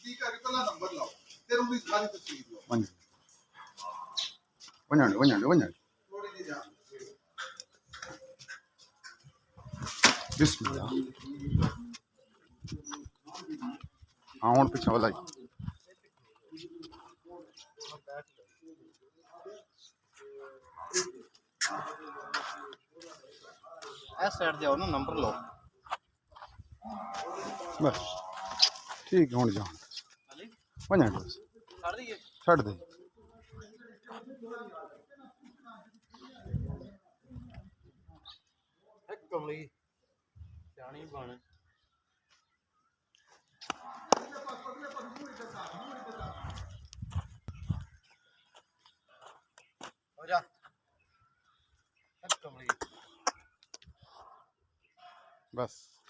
ਨਜ਼ਦੀਕ ਆ ਕੇ ਪਹਿਲਾਂ ਨੰਬਰ ਲਾਓ ਫਿਰ ਉਹਦੀ ਸਾਰੀ ਤਸਵੀਰ ਲਓ वञ ਥੋੜੀ ਜਿਹੀ ਜਾਨ बिस्मिल्लाह हाँ हुण पिछा वाला इस साइड जाओ ना नंबर लो बस ठीक है हुण जान वञ बस कर दिए छड़ दे कमली जानी बन हो जा कमली बस